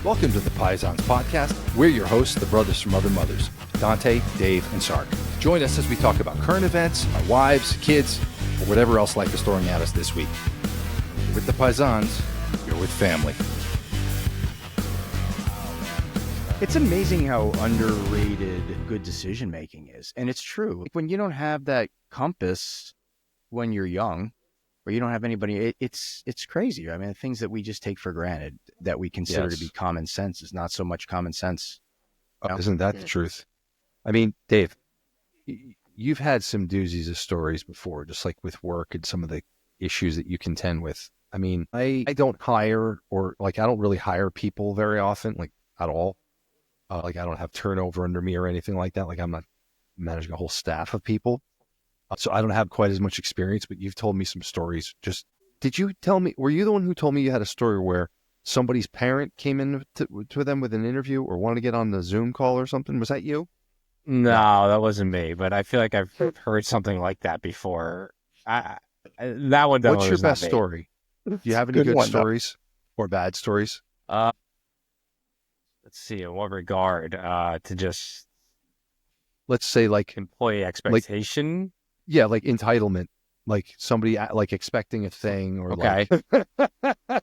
Welcome to the Paisans podcast. We're your hosts, the brothers from other mothers, Dante, Dave, and Sark. Join us as we talk about current events, our wives, kids, or whatever else life is throwing at us this week. You're with the Paisans, you're with family. It's amazing how underrated good decision making is. And it's true. When you don't have that compass when you're young, or you don't have anybody, it's crazy. I mean, things that we just take for granted that we consider to be common sense is not so much common sense. You know? Isn't that the truth? I mean, Dave, you've had some doozies of stories before, just like with work and some of the issues that you contend with. I mean, I don't hire I don't really hire people very often, like at all. I don't have turnover under me or anything like that. Like I'm not managing a whole staff of people. So I don't have quite as much experience, but you've told me some stories. Did you tell me, were you the one who told me you had a story where somebody's parent came in to them with an interview or wanted to get on the Zoom call or something? Was that you? No, that wasn't me, but I feel like I've heard something like that before. That one definitely. What's your was not best me. story? Do you have any good stories or bad stories? Let's see, in what regard? To just, let's say like employee expectation. Like entitlement, like somebody like expecting a thing or okay.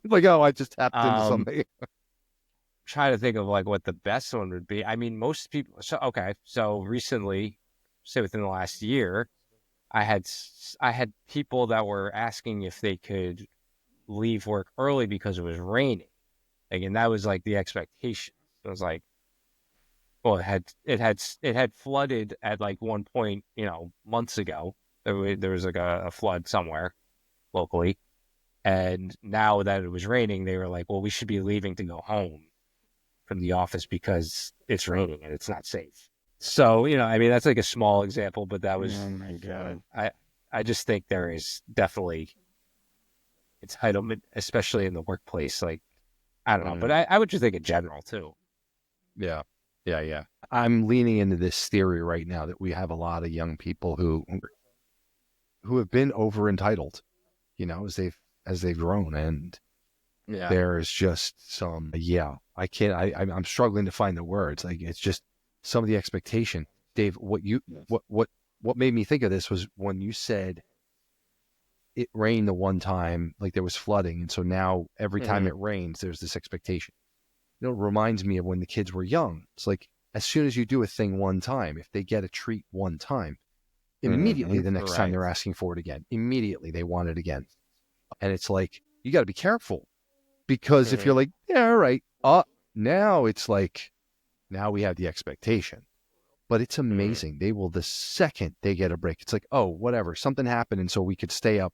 like oh, I just tapped into something. Try to think of like what the best one would be. I mean, most people. So recently, say within the last year, I had people that were asking if they could leave work early because it was raining. And that was like the expectation. It was like, well, it had flooded at like one point, months ago. There was like a flood somewhere locally, and now that it was raining, they were like, well, we should be leaving to go home from the office because it's raining and it's not safe. So, I mean, that's like a small example, but that was, oh my God. I just think there is definitely entitlement, especially in the workplace. Like, I don't know, but I would just think in general too. Yeah. I'm leaning into this theory right now that we have a lot of young people who have been over entitled, as they've grown, and there's just some I'm struggling to find the words. Like it's just some of the expectation. Dave, what made me think of this was when you said it rained the one time, like there was flooding, and so now every time it rains, there's this expectation. It reminds me of when the kids were young. It's like as soon as you do a thing one time, if they get a treat one time, immediately the next time they're asking for it again. Immediately they want it again. And it's like, you got to be careful because if you're like, yeah, all right. Now it's like, now we have the expectation. But it's amazing. They will, the second they get a break, it's like, oh, whatever, something happened. And so we could stay up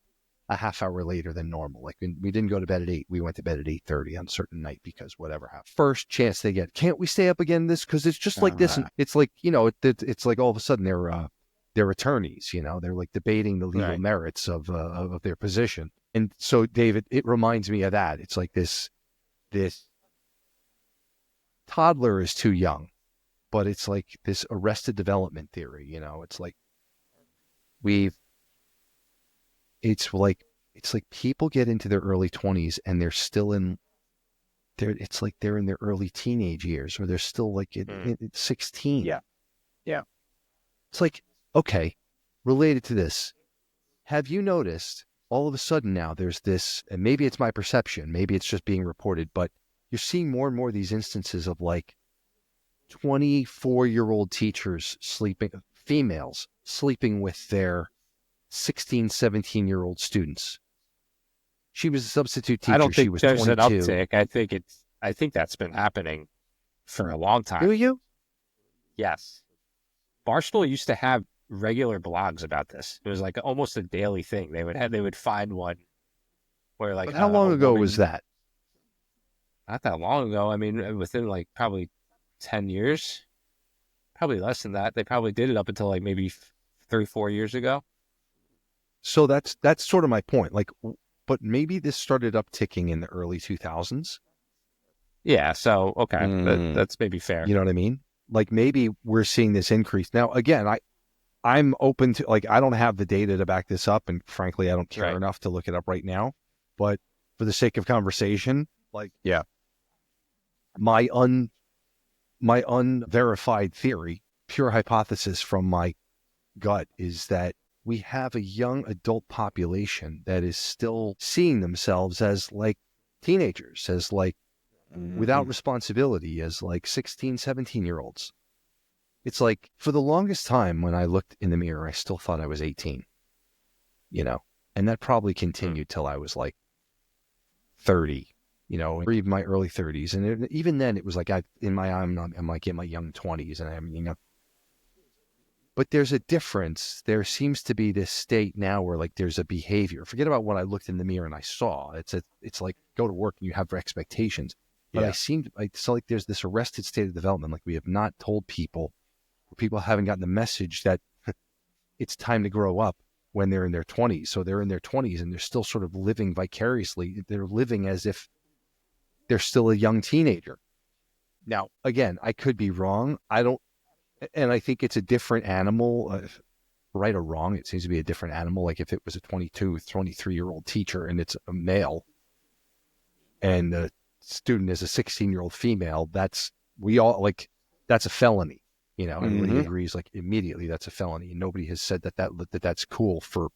a half hour later than normal. Like we didn't go to bed at 8. We went to bed at 8:30 on a certain night because whatever happened. First chance they get, can't we stay up again this? Because it's just like this. And it's like, it's like all of a sudden they're attorneys, they're like debating the legal merits of their position. And so, David, it reminds me of that. It's like this toddler is too young, but it's like this arrested development theory, it's like it's like people get into their early 20s and they're still it's like they're in their early teenage years, or they're still like at 16. Yeah. It's like, okay, related to this, have you noticed all of a sudden now there's this, and maybe it's my perception, maybe it's just being reported, but you're seeing more and more of these instances of like 24-year-old teachers females sleeping with their 16, 17-year-old students. She was a substitute teacher. I don't think she was there's 22. an uptick. I think that's been happening for a long time. Do you? Yes. Barstool used to have regular blogs about this. It was like almost a daily thing. They would find one where like. But how long ago was that? Not that long ago. I mean, within like probably 10 years, probably less than that. They probably did it up until like maybe 3-4 years ago. So that's sort of my point. Like, but maybe this started upticking in the early 2000s. Yeah. So, okay. That's maybe fair. You know what I mean? Like maybe we're seeing this increase. Now, again, I'm open to, like, I don't have the data to back this up. And frankly, I don't care enough to look it up right now. But for the sake of conversation, like, yeah, My un my unverified theory, pure hypothesis from my gut, is that we have a young adult population that is still seeing themselves as like teenagers, as like without responsibility, as like 16, 17-year-olds. It's like for the longest time when I looked in the mirror, I still thought I was 18, and that probably continued till I was like 30, or even my early 30s. And even then it was like I'm like in my young 20s and but there's a difference. There seems to be this state now where like there's a behavior. Forget about what I looked in the mirror and I saw. It's like go to work and you have expectations. But I feel like there's this arrested state of development. Like we have not told people, or people haven't gotten the message that it's time to grow up when they're in their 20s. So they're in their 20s and they're still sort of living vicariously. They're living as if they're still a young teenager. Now, again, I could be wrong. And I think it's a different animal, right or wrong. It seems to be a different animal. Like if it was a 22, 23-year-old teacher and it's a male and the student is a 16-year-old female, that's a felony, everybody agrees like immediately that's a felony. And nobody has said that's cool for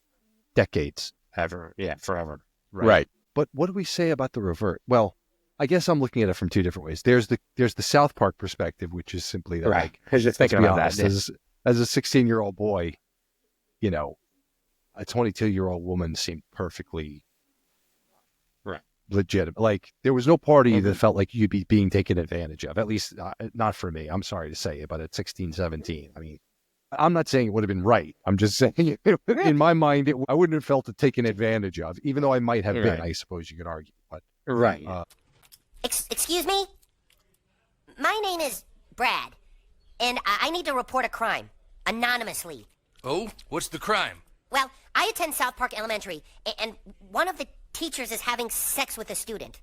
decades. Ever. Yeah, forever. Right. But what do we say about the revert? Well, I guess I'm looking at it from two different ways. There's the South Park perspective, which is simply that, like, I was just thinking about that. As a 16-year-old boy, a 22-year-old woman seemed perfectly legitimate. Like there was no party that felt like you'd be being taken advantage of. At least not for me. I'm sorry to say it, but at 16, 17, I mean, I'm not saying it would have been right. I'm just saying in my mind, I wouldn't have felt it taken advantage of, even though I might have been. I suppose you could argue, but Excuse me? My name is Brad, and I need to report a crime, anonymously. Oh, what's the crime? Well, I attend South Park Elementary, and one of the teachers is having sex with a student.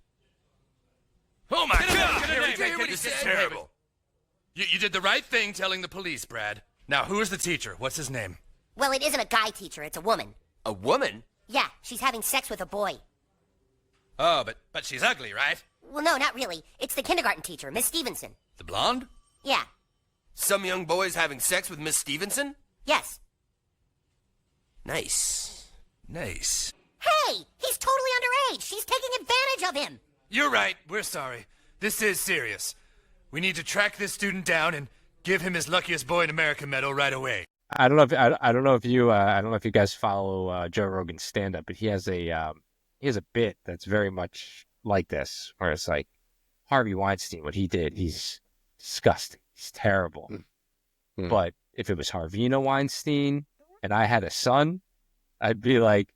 Oh my God! This is terrible. You did the right thing telling the police, Brad. Now, who is the teacher? What's his name? Well, it isn't a guy teacher, it's a woman. A woman? Yeah, she's having sex with a boy. Oh, but she's ugly, right? Well, no, not really. It's the kindergarten teacher, Miss Stevenson. The blonde? Yeah. Some young boy's having sex with Miss Stevenson? Yes. Nice. Hey! He's totally underage! She's taking advantage of him! You're right. We're sorry. This is serious. We need to track this student down and give him his luckiest boy in America medal right away. I don't know if you guys follow Joe Rogan's stand up, but he has a bit that's very much like this, where it's like Harvey Weinstein, what he did, he's disgusting. He's terrible. But if it was Harvina Weinstein and I had a son, I'd be like,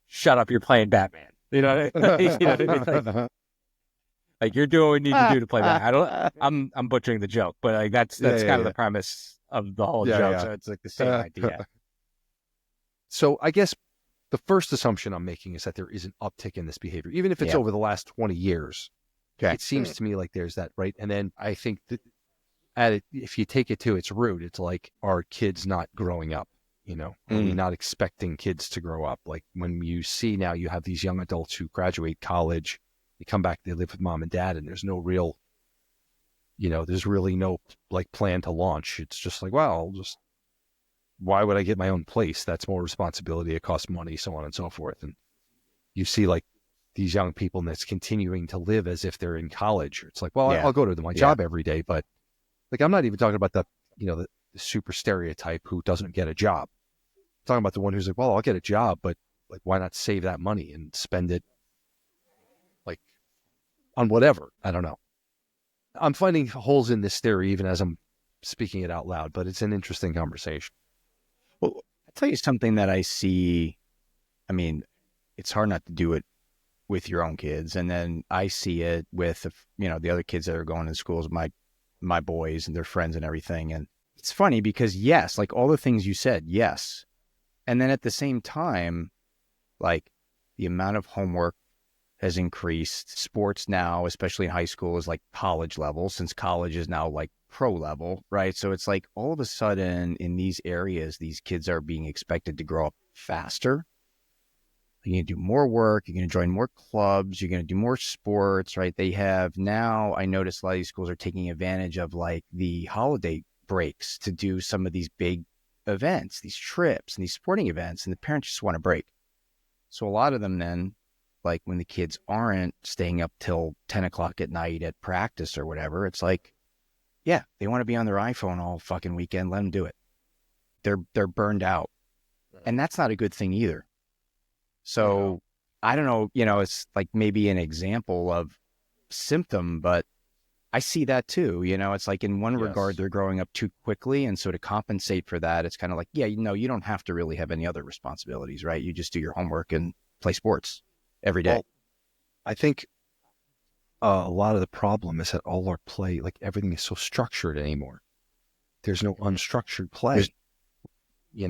shut up, you're playing Batman. You know what I mean? Like you're doing what you need to do to play Batman. I'm butchering the joke, but like that's kind of the premise of the whole joke. Yeah. So it's like the same idea. So I guess the first assumption I'm making is that there is an uptick in this behavior, even if it's over the last 20 years. Okay. It seems to me like there's that, right? And then I think that if you take it to its root, it's like, are kids not growing up? Are we not expecting kids to grow up? Like when you see now you have these young adults who graduate college, they come back, they live with mom and dad, and there's no real, there's really no like plan to launch. It's just like, well, why would I get my own place? That's more responsibility. It costs money, so on and so forth. And you see like these young people that's continuing to live as if they're in college. It's like, well, I'll go to my job every day, but like, I'm not even talking about the super stereotype who doesn't get a job. I'm talking about the one who's like, well, I'll get a job, but like, why not save that money and spend it like on whatever? I don't know. I'm finding holes in this theory even as I'm speaking it out loud, but it's an interesting conversation. Well, I'll tell you something that I see. I mean, it's hard not to do it with your own kids. And then I see it with, the other kids that are going to schools, my boys and their friends and everything. And it's funny because yes, like all the things you said, yes. And then at the same time, like the amount of homework has increased. Sports now, especially in high school, is like college level, since college is now like pro level, right? So it's like all of a sudden in these areas, these kids are being expected to grow up faster. You're going to do more work. You're going to join more clubs. You're going to do more sports, right? They have now, I noticed a lot of these schools are taking advantage of like the holiday breaks to do some of these big events, these trips and these sporting events, and the parents just want a break. So a lot of them then, like when the kids aren't staying up till 10 o'clock at night at practice or whatever, it's like, yeah, they want to be on their iPhone all fucking weekend. Let them do it. They're burned out. And that's not a good thing either. So I don't know, it's like maybe an example of symptom, but I see that too. It's like in one regard, they're growing up too quickly. And so to compensate for that, it's kind of like, yeah, you don't have to really have any other responsibilities, right? You just do your homework and play sports every day. Well, I think a lot of the problem is that all our play, like everything is so structured anymore. There's no unstructured play.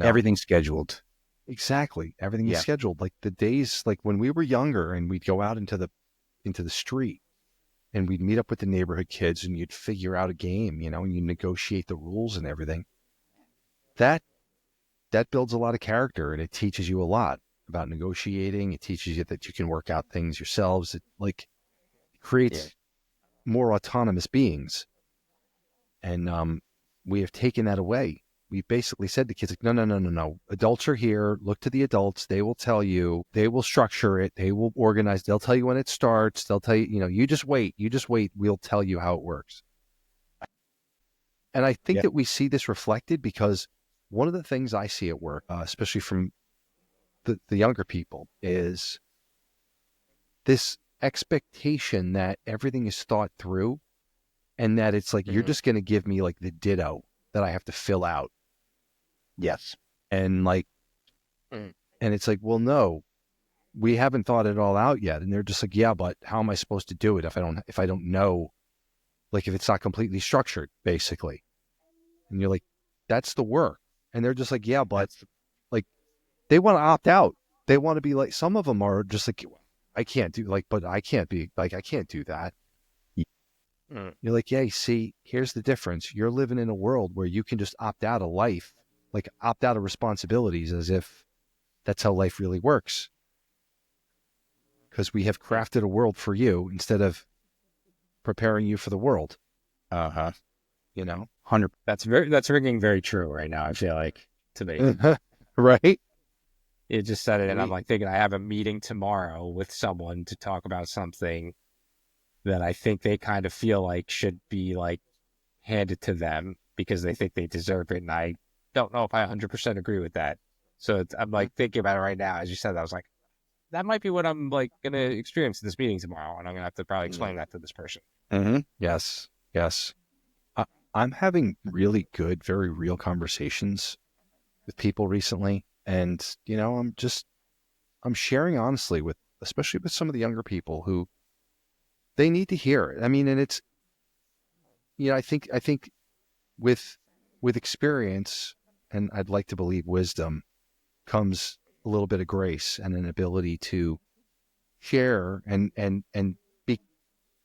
Everything's scheduled. Exactly. Everything is scheduled. Like the days, like when we were younger and we'd go out into the street and we'd meet up with the neighborhood kids and you'd figure out a game, and you negotiate the rules and everything. That builds a lot of character, and it teaches you a lot about negotiating. It teaches you that you can work out things yourselves. It creates more autonomous beings. And we have taken that away. We basically said to kids, like, no. Adults are here. Look to the adults. They will tell you. They will structure it. They will organize. They'll tell you when it starts. They'll tell you, you just wait. You just wait. We'll tell you how it works. And I think that we see this reflected because one of the things I see at work, especially from the younger people, is this expectation that everything is thought through and that it's like, you're just going to give me like the ditto that I have to fill out. Yes. And like, and it's like, well, no, we haven't thought it all out yet. And they're just like, yeah, but how am I supposed to do it if I don't know, like if it's not completely structured, basically. And you're like, that's the work. And they're just like, yeah, but like they want to opt out. They want to be like, some of them are just like, I can't do but I can't be like, I can't do that. You're like, yeah, see, here's the difference. You're living in a world where you can just opt out of life, like opt out of responsibilities as if that's how life really works. Because we have crafted a world for you instead of preparing you for the world. 100. That's ringing very true right now. I feel like to me, right? You just said it, and I'm like thinking I have a meeting tomorrow with someone to talk about something that I think they kind of feel like should be like handed to them because they think they deserve it, and I don't know if I 100% agree with that. So I'm like thinking about it right now. As you said, I was like, that might be what I'm like going to experience in this meeting tomorrow, and I'm going to have to probably explain that to this person. Yes. I'm having really good, very real conversations with people recently. And, I'm sharing honestly especially with some of the younger people who they need to hear it. I mean, and it's, I think with experience, and I'd like to believe wisdom, comes a little bit of grace and an ability to share and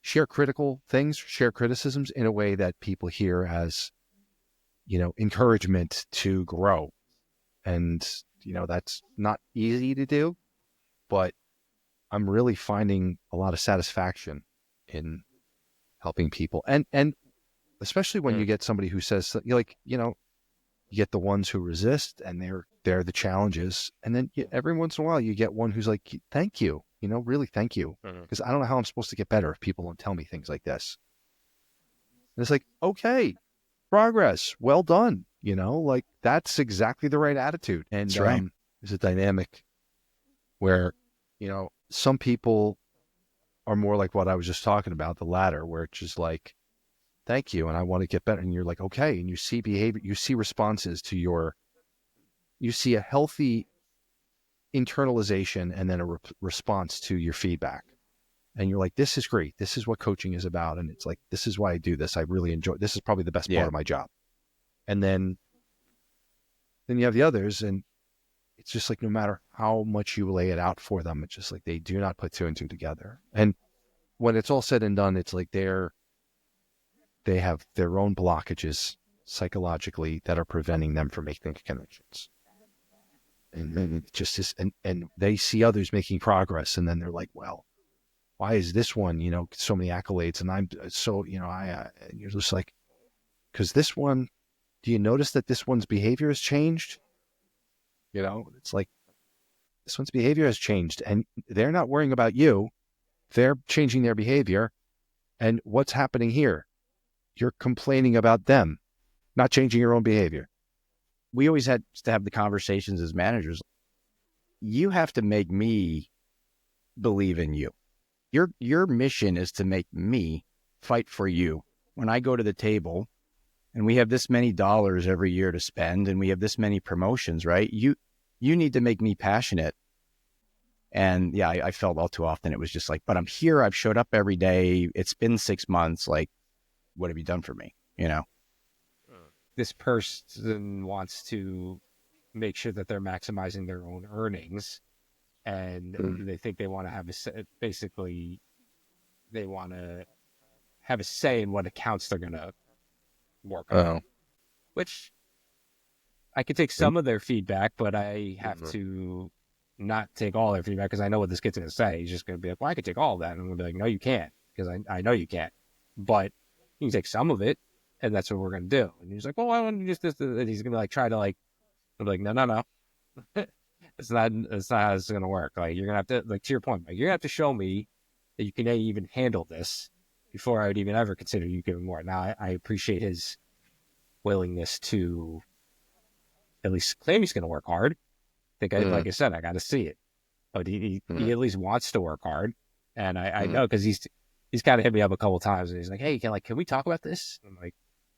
share critical things, share criticisms in a way that people hear as, encouragement to grow. And, that's not easy to do, but I'm really finding a lot of satisfaction in helping people. And especially when you get somebody who says, you get the ones who resist and they're the challenges. And then every once in a while you get one who's like, thank you, really thank you. Because I don't know how I'm supposed to get better if people don't tell me things like this. And it's like, okay, progress, well done. Like that's exactly the right attitude. And that's right. There's a dynamic where, some people are more like what I was just talking about, the latter, where it's just like, thank you, and I want to get better. And you're like, okay, and you see behavior, you see responses to you see a healthy internalization and then a response to your feedback. And you're like, this is great. This is what coaching is about. And it's like, this is why I do this. I really enjoy, this is probably the best part of my job. And then you have the others, and it's just like, no matter how much you lay it out for them, it's just like, they do not put two and two together. And when it's all said and done, it's like they have their own blockages psychologically that are preventing them from making connections. And then it just is, and they see others making progress, and then they're like, well, why is this one, so many accolades, and I'm so, and you're just like, because this one, do you notice that this one's behavior has changed? It's like, this one's behavior has changed, and they're not worrying about you. They're changing their behavior. And what's happening here? You're complaining about them, not changing your own behavior. We always had to have the conversations as managers. You have to make me believe in you. Your mission is to make me fight for you. When I go to the table and we have this many dollars every year to spend and we have this many promotions, right? You need to make me passionate. And yeah, I felt all too often it was just like, but I'm here. I've showed up every day. It's been 6 months. Like, what have you done for me? This person wants to make sure that they're maximizing their own earnings, and they think they want to have basically they want to have a say in what accounts they're going to work on. Which I could take some of their feedback, but I have to not take all their feedback because I know what this kid's going to say. He's just going to be like, well, I could take all of that. And I'm going to be like, no, you can't, because I know you can't. But you can take some of it, and that's what we're going to do. And he's like, well, why don't you just this? And he's going to try to I'm like, no. It's not how it's going to work. Like, you're going to have to, to your point, you're going to have to show me that you can even handle this before I would even ever consider you giving more. Now, I appreciate his willingness to at least claim he's going to work hard. Like I said, I got to see it. But he at least wants to work hard. And I know, because he's kind of hit me up a couple of times, and he's like, hey, can we talk about this? And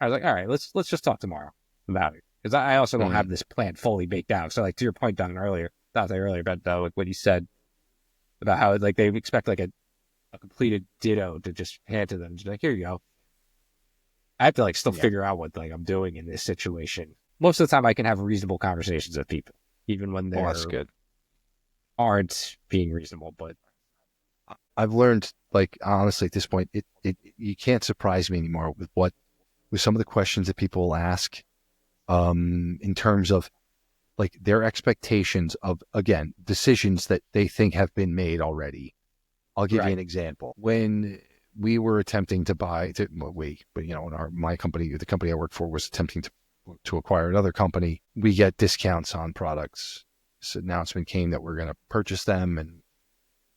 I was like, all right, let's just talk tomorrow about it. Because I also don't have this plan fully baked out. So, to your point, Don, earlier about what you said about how they expect a completed ditto to just hand to them. Just like, here you go. I have to still figure out what I'm doing in this situation. Most of the time, I can have reasonable conversations with people, even when they aren't being reasonable. But I've learned, honestly, at this point, you can't surprise me anymore with some of the questions that people will ask. In terms of their expectations of, again, decisions that they think have been made already. I'll give you an example. When we were attempting to my company, the company I work for, was attempting to acquire another company, we get discounts on products. This announcement came that we're going to purchase them, and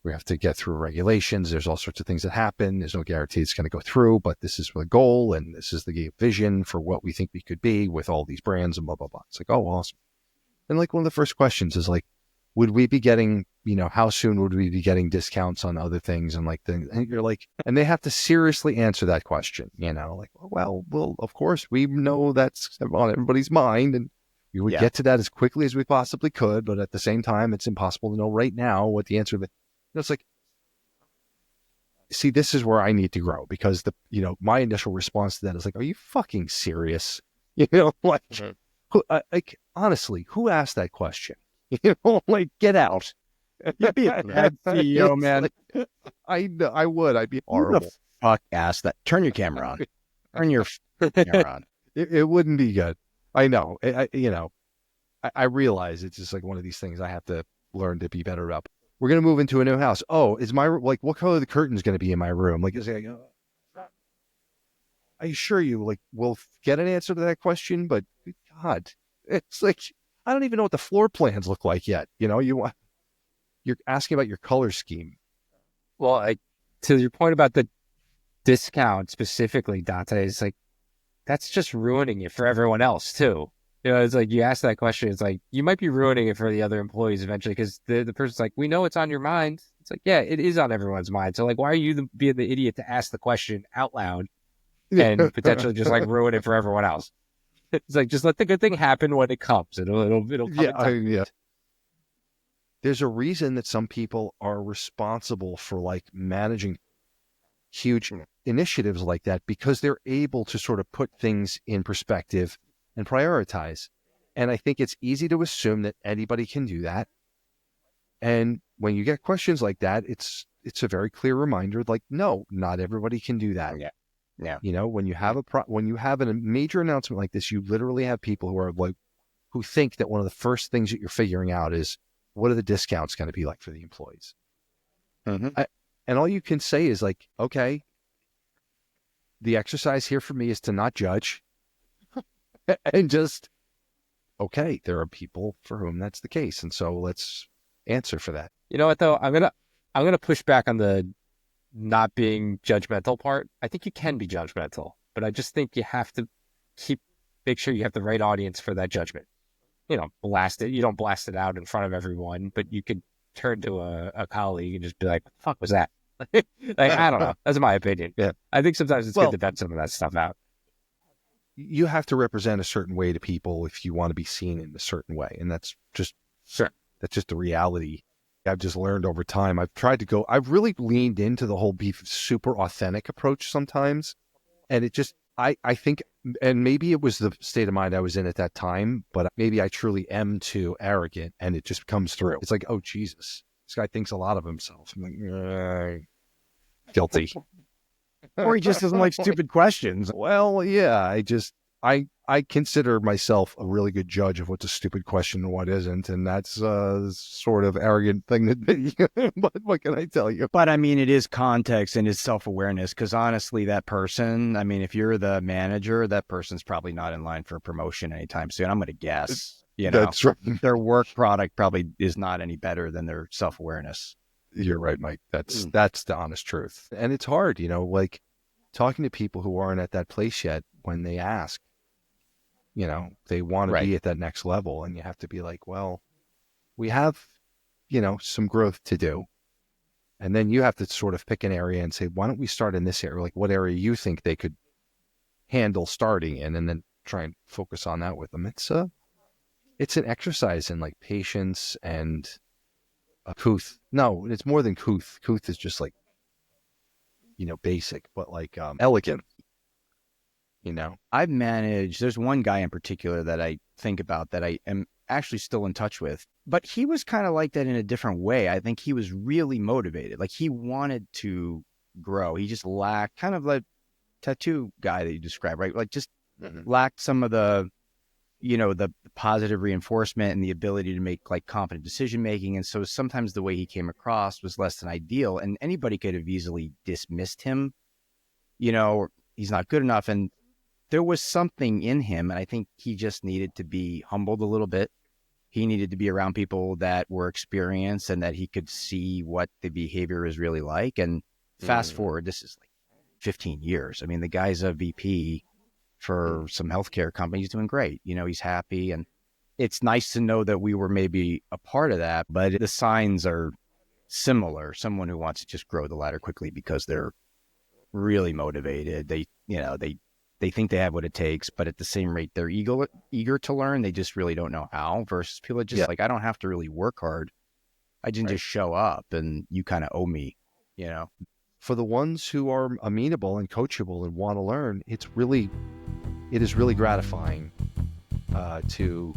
we have to get through regulations. There's all sorts of things that happen. There's no guarantee it's going to go through, but this is the goal, and this is the vision for what we think we could be with all these brands and blah, blah, blah. It's like, oh, awesome. And one of the first questions is would we be getting, how soon would we be getting discounts on other things? And and you're and they have to seriously answer that question, well, of course, we know that's on everybody's mind, and we would get to that as quickly as we possibly could. But at the same time, it's impossible to know right now what the answer to it's see, this is where I need to grow, because my initial response to that is are you fucking serious? Honestly, who asked that question? Get out. You'd be a bad CEO, man. I know, I would. I'd be horrible. Who the fuck asked that? Turn your camera on. Turn your camera on. It wouldn't be good. I know. I realize it's just one of these things I have to learn to be better up. We're going to move into a new house. Oh, is my, what color are the curtains going to be in my room? I assure you, we'll get an answer to that question, but God, it's I don't even know what the floor plans look like yet. You're asking about your color scheme. Well, to your point about the discount specifically, Dante, is that's just ruining it for everyone else too. It's you ask that question, it's you might be ruining it for the other employees eventually, because the person's we know it's on your mind. It's yeah, it is on everyone's mind. So why are you being the idiot to ask the question out loud and potentially just ruin it for everyone else? It's just let the good thing happen when it comes. It'll come. Yeah. There's a reason that some people are responsible for managing huge initiatives like that, because they're able to sort of put things in perspective and prioritize. And I think it's easy to assume that anybody can do that. And when you get questions like that, it's a very clear reminder, no, not everybody can do that. Yeah. When you have a major announcement like this, you literally have people who are who think that one of the first things that you're figuring out is what are the discounts going to be like for the employees? Mm-hmm. And all you can say is like, okay, the exercise here for me is to not judge and just, okay, there are people for whom that's the case. And so let's answer for that. You know what though? I'm gonna push back on the not being judgmental part. I think you can be judgmental, but I just think you have to make sure you have the right audience for that judgment. You know, blast it. You don't blast it out in front of everyone, but you could turn to a colleague and just be like, "What the fuck was that?" Like, I don't know. That's my opinion. Yeah. I think sometimes it's good to vet some of that stuff out. You have to represent a certain way to people if you want to be seen in a certain way. And that's just the reality. I've just learned over time. I've really leaned into the whole be super authentic approach sometimes. And it just, I think, and maybe it was the state of mind I was in at that time, but maybe I truly am too arrogant and it just comes through. It's like, oh, Jesus, this guy thinks a lot of himself. I'm like, guilty. Or he just doesn't like stupid questions. Well, yeah, I consider myself a really good judge of what's a stupid question and what isn't, and that's a sort of arrogant thing to be. But what can I tell you? But I mean, it is context and it's self-awareness, because honestly, that person, I mean, if you're the manager, that person's probably not in line for a promotion anytime soon. I'm going to guess. You know, That's right. Their work product probably is not any better than their self-awareness. You're right, Mike. That's the honest truth. And it's hard, you know, like talking to people who aren't at that place yet when they ask, you know, they want to be at that next level. And you have to be like, well, we have, you know, some growth to do. And then you have to sort of pick an area and say, why don't we start in this area? Like what area you think they could handle starting in, and then try and focus on that with them. It's an exercise in like patience and a couth. No, it's more than couth. Couth is just like, you know, basic, but like elegant. You know, I've managed, there's one guy in particular that I think about that I am actually still in touch with, but he was kind of like that in a different way. I think he was really motivated. Like he wanted to grow. He just lacked, kind of like tattoo guy that you described, right? Like just lacked some of the, you know, the positive reinforcement and the ability to make like confident decision making. And so sometimes the way he came across was less than ideal, and anybody could have easily dismissed him, you know, or he's not good enough. And there was something in him, and I think he just needed to be humbled a little bit. He needed to be around people that were experienced and that he could see what the behavior is really like. And fast forward, this is like 15 years. I mean, the guy's a VP for some healthcare company. He's doing great. You know, he's happy. And it's nice to know that we were maybe a part of that, but the signs are similar. Someone who wants to just grow the ladder quickly because they're really motivated. They, you know, they think they have what it takes, but at the same rate, they're eager to learn. They just really don't know how, versus people that just like, I don't have to really work hard. I can just show up and you kind of owe me, you know? For the ones who are amenable and coachable and want to learn, it is really gratifying to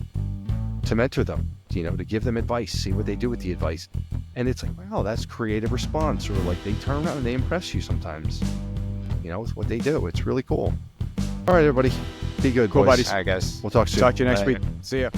mentor them, you know, to give them advice, see what they do with the advice. And it's like, wow, that's creative response, or like they turn around and they impress you sometimes, you know, with what they do. It's really cool. All right, everybody. Be good, Cool, boys. buddies. I guess. We'll talk soon. Talk to you next Bye. week. See ya.